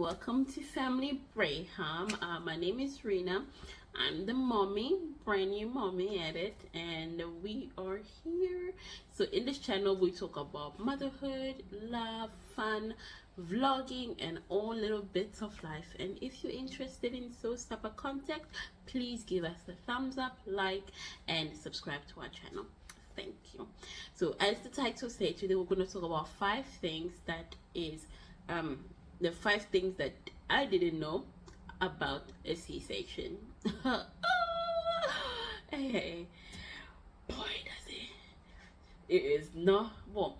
welcome to Family Braham. My name is Rena. I'm the mommy, brand new mommy at it, and we are here. So in this channel, we talk about motherhood, love, fun, vlogging, and all little bits of life. And if you're interested in those type of content, please give us a thumbs up, like, and subscribe to our channel. Thank you. So as the title says, today we're going to talk about 5 things that is the 5 things that I didn't know about a C-section. Hey, boy, does it. It is not, well,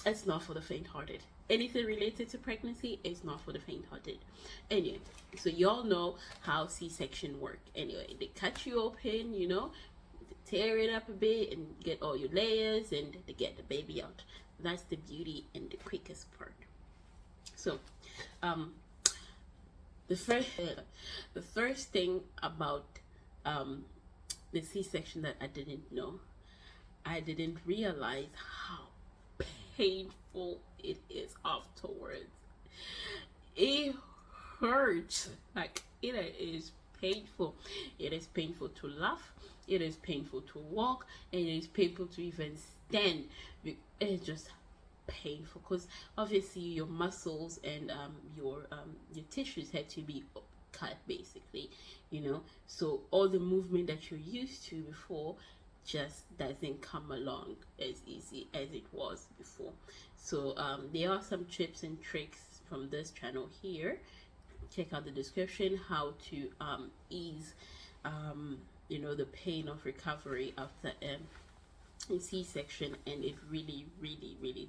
it's not for the faint-hearted. Anything related to pregnancy is not for the faint-hearted. Anyway, so y'all know how C-section work. Anyway, they cut you open, you know, tear it up a bit and get all your layers and to get the baby out. That's the beauty and the quickest part. So the first thing about the C-section that I didn't know, I didn't realize how painful it is afterwards. It hurts, like it is painful. It is painful to laugh, it is painful to walk, and it is painful to even stand. It's just painful because obviously your muscles and your tissues had to be cut, basically, you know, so all the movement that you're used to before just doesn't come along as easy as it was before. So there are some tips and tricks from this channel here. Check out the description how to ease you know, the pain of recovery after C-section, and it really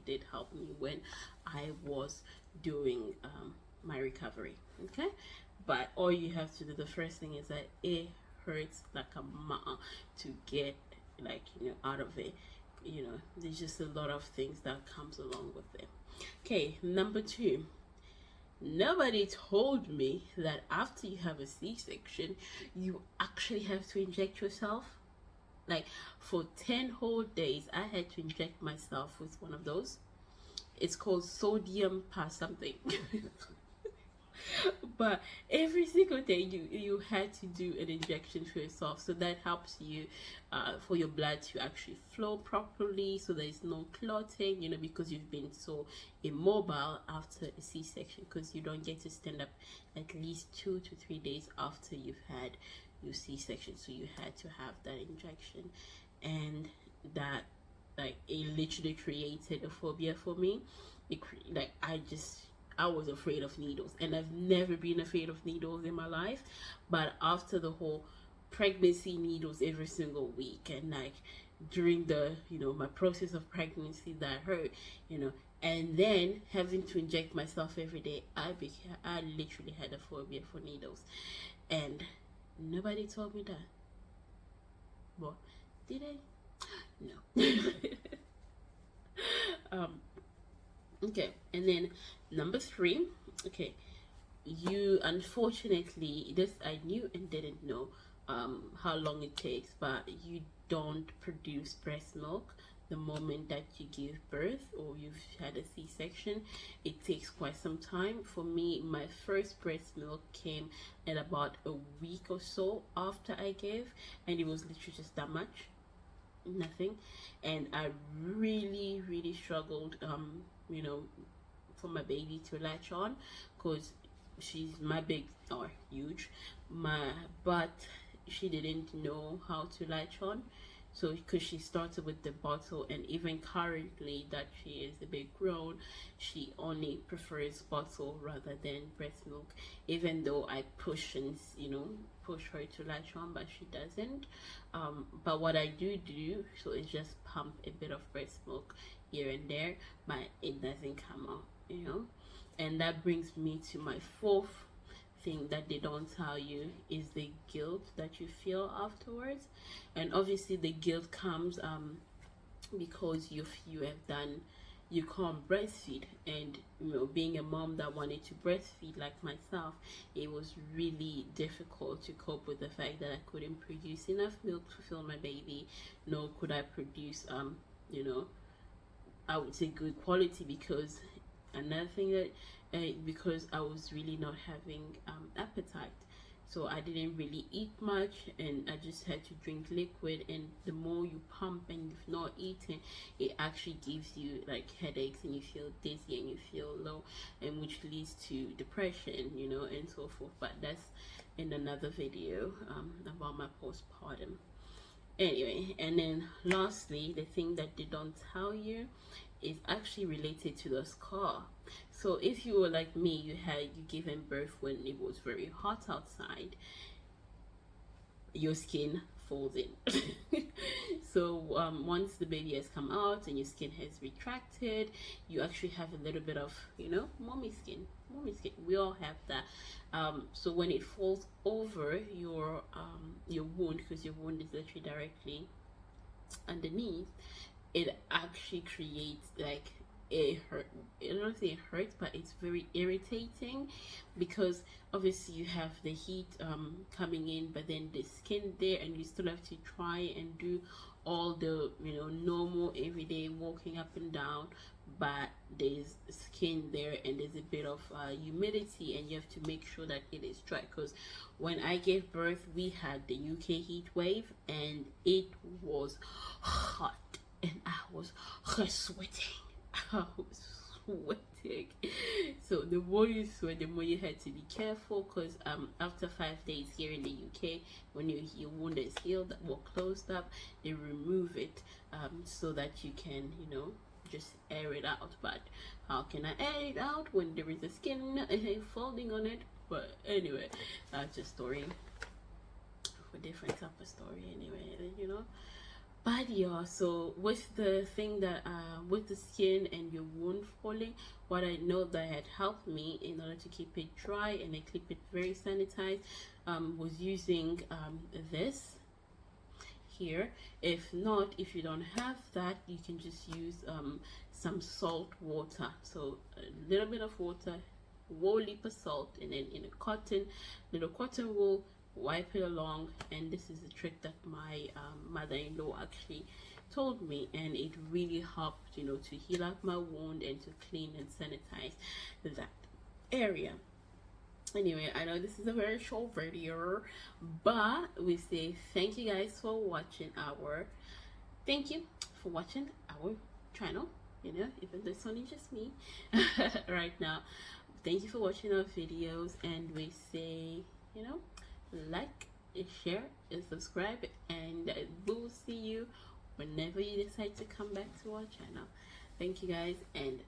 did help me when I was doing my recovery. Okay, but all you have to do, the first thing is that it hurts like a ma to get, like, you know, out of it. You know, there's just a lot of things that comes along with it. Okay, number 2, nobody told me that after you have a C-section you actually have to inject yourself. Like for 10 whole days I had to inject myself with one of those. It's called sodium pass something. But every single day you had to do an injection for yourself, so that helps you for your blood to actually flow properly, so there's no clotting, you know, because you've been so immobile after a C-section, because you don't get to stand up at least 2 to 3 days after you've had your C-section. So you had to have that injection, and that, like, it literally created a phobia for me. Like I was afraid of needles, and I've never been afraid of needles in my life, but after the whole pregnancy, needles every single week, and like during the, you know, my process of pregnancy, that hurt, you know, and then having to inject myself every day, I literally had a phobia for needles, and nobody told me that. Well, did I? No. Okay, and then number 3, okay, you, unfortunately, this I knew and didn't know how long it takes, but you don't produce breast milk the moment that you give birth or you've had a C-section. It takes quite some time. For me, my first breast milk came at about a week or so after I gave, and it was literally just that much, nothing, and I really struggled you know, for my baby to latch on, because she's my big or huge, but she didn't know how to latch on. So because she started with the bottle, and even currently that she is a bit grown, she only prefers bottle rather than breast milk, even though I push and, you know, push her to latch on, but she doesn't. But what I do, so is just pump a bit of breast milk here and there, but it doesn't come out, you know. And that brings me to my 4th thing that they don't tell you, is the guilt that you feel afterwards. And obviously the guilt comes because you can't breastfeed, and, you know, being a mom that wanted to breastfeed like myself, it was really difficult to cope with the fact that I couldn't produce enough milk to fill my baby, nor could I produce you know, I would say good quality, because another thing that because I was really not having appetite, so I didn't really eat much, and I just had to drink liquid. And the more you pump and you've not eaten, it actually gives you like headaches, and you feel dizzy and you feel low, and which leads to depression, you know, and so forth. But that's in another video about my postpartum. Anyway, and then lastly, the thing that they don't tell you is actually related to the scar. So if you were like me, you given birth when it was very hot outside, your skin falls in. So once the baby has come out and your skin has retracted, you actually have a little bit of, you know, mommy skin. We all have that. So when it falls over your wound, because your wound is literally directly underneath, it actually creates like a hurt. I don't say it hurts, but it's very irritating, because obviously you have the heat coming in, but then the skin there, and you still have to try and do all the, you know, normal everyday walking up and down, but there's skin there and there's a bit of humidity, and you have to make sure that it is dry. Because when I gave birth, we had the UK heat wave, and it was hot, and I was sweating. I was sweating. So the more you sweat, the more you had to be careful, because after 5 days here in the UK, when your wound is healed or closed up, they remove it so that you can, you know, just air it out. But how can I air it out when there is a skin folding on it? But anyway, that's a story for different type of story anyway, you know. But yeah, so with the thing that with the skin and your wound falling, what I know that had helped me in order to keep it dry and I keep it very sanitized was using this here. If not, if you don't have that, you can just use some salt water. So a little bit of water, whole heap of salt, and then in a little cotton wool, wipe it along. And this is a trick that my mother-in-law actually told me, and it really helped, you know, to heal up my wound and to clean and sanitize that area. Anyway, I know this is a very short video, but we say thank you guys for watching our channel, you know, even though it's only just me right now. Thank you for watching our videos, and we say, you know, like, share, and subscribe, and we'll see you whenever you decide to come back to our channel. Thank you guys, and